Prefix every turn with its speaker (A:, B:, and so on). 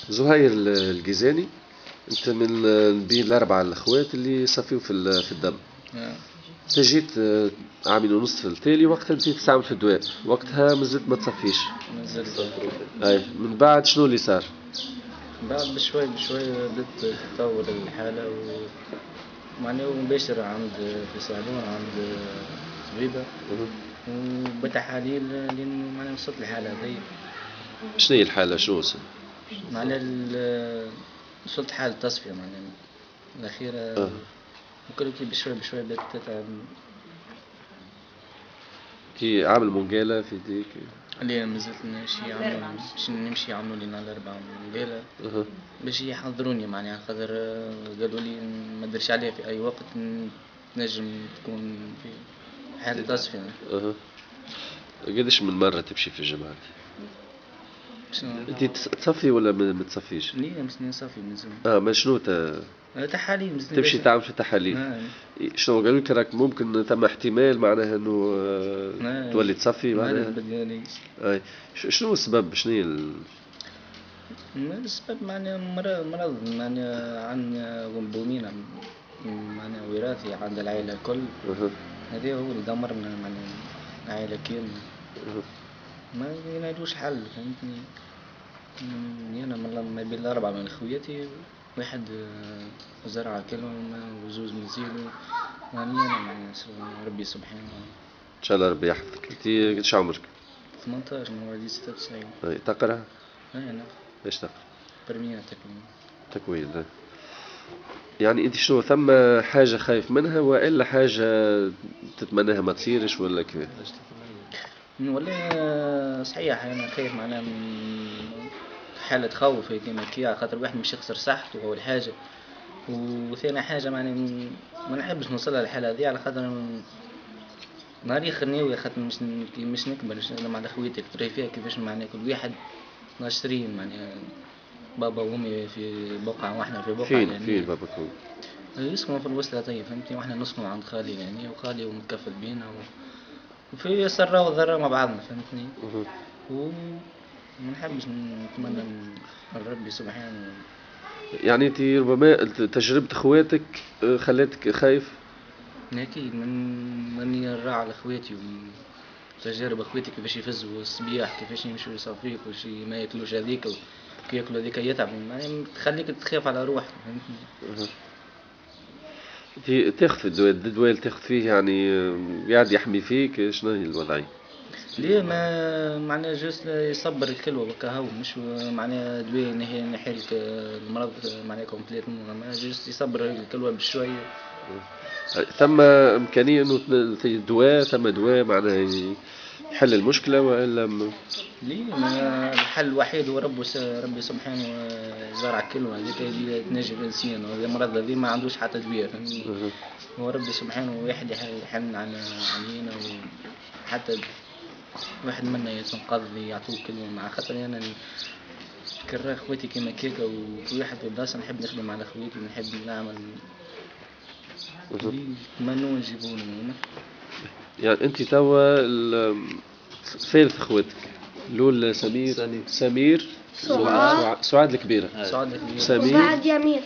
A: زهير الجيزاني، انت من بين الاربعه الاخوات اللي صافيو في الدم. انت جيت عامين ونص في التالي، وقتها انت تستعمل في الدواء، وقتها مازلت ما تصفيش.
B: مازلت.
A: اي من بعد شنو اللي صار؟
B: بعد بشوي بشوي بدأت تتطور الحالة معناه مباشرة عند في صالون عند طبيبة وبتحاليل لين معناه وصلت الحالة هذي.
A: شنو هي الحالة؟ شنو وصل؟
B: معناه وصلت حالة تصفية معناه الأخيرة. وكل بشوي بشوي بدأت تتعب.
A: كي عامل منقالة في ديك؟
B: اللي مازلت نمشي عملوا لي على 4 منقالة باش يحضروني معناها، خاطر قالوا لي ما نديرش عليها في أي وقت تنجم تكون في حالة تصفية.
A: قديش من مرة تمشي في الجمعة؟ انت تصفي ولا ما تصفيش؟
B: ليه مش نصفي مازال.
A: ما شنو
B: تحاليل
A: تمشي تعمل في التحاليل. شنو قالوا لك راك ممكن ثم احتمال معناها انه تولي تصفي معناها؟ اي شنو السبب؟ شنو هي
B: السبب؟ معناها مرض معناها عن بومينا معناها وراثي عند العائلة الكل. هذا هو اللي دمرنا معناها العائلة كاملة. ما ينالوش حل فهمتني. أنا ما بين 4 من خوياتي، واحد زرع كلهم وزوز مزيلوا، يعني أنا مع ربي سبحانه.
A: إن شاء الله ربي يحفظك. أنت قديش عمرك؟
B: 18 من مواليد 96.
A: تقرأ؟
B: نعم.
A: إيش تقرأ؟
B: برمية
A: تكوين. يعني أنت شنو ثم حاجة خايف منها وإلا حاجة تتمناها ما تصيرش ولا كيف؟
B: ولا صحيح أنا خايف معناها من حالة خوف هيك كي خاطر واحد مش يخسر صحته أول حاجة، وثاني حاجة معناها ما نحبش نوصلها للحالة هذه على خاطر نهار يخر ناوي خاطر مش نكبر مع خويتك تري فيها كيفاش معناها كل واحد ناشرين معناها بابا وامي في بقعة واحنا في بقعة.
A: فين يعني فين باباكم؟
B: يسكنوا في الوسطى طيب فهمتني، واحنا نسكنوا عند خالي يعني، وخالي ومتكفل بينا وفي سرة وضرة مع بعضنا فهمتني. وما نحبش نتمنى من ربي سبحانه.
A: يعني انت ربما تجربة اخواتك خلاتك خايف؟
B: اكيد من يرى على اخواتي وتجارب اخواتي كيفاش يفزوا الصبيح، كيفاش يمشوا يصافيك وش ما ياكلوش هذيك كي ياكلوا هذيك يتعب يعني، تخليك تخاف على روحك فهمتني.
A: انت تاخذ الدواء اللي تاخذ فيه يعني قاعد يحمي فيك؟ شنو هي الوضعية؟
B: ليه ما معناه جوست يصبر الكلوة بكهو، مش معناه دواء نحي لك المرض معناه كومبليت، ما جوست يصبر الكلوة بشوية.
A: ثم إمكانية إنه الدواء ثم دواء معناه يحل المشكلة وإلا
B: ليه ما الحل الوحيد هو ربي سبحانه زرع كلمة هذيك اللي تنجي الإنسان، وهذا المرض هذا ما عندوش حتى دواء فهمني. هو ربي سبحانه واحد يحن علينا، وحتى واحد منا يتنقذ يعطوه كلمة مع خاطر أنا كره اخواتي كيما كيكا، وفي واحد في البلاصة نحب نخدم على اخواتي ونحب نعمل منو نجيبونه. يعني
A: انت توا ثالث اخواتك لول سمير سعاد الكبيرة
B: سعاد
A: سمير
C: وبعد يمين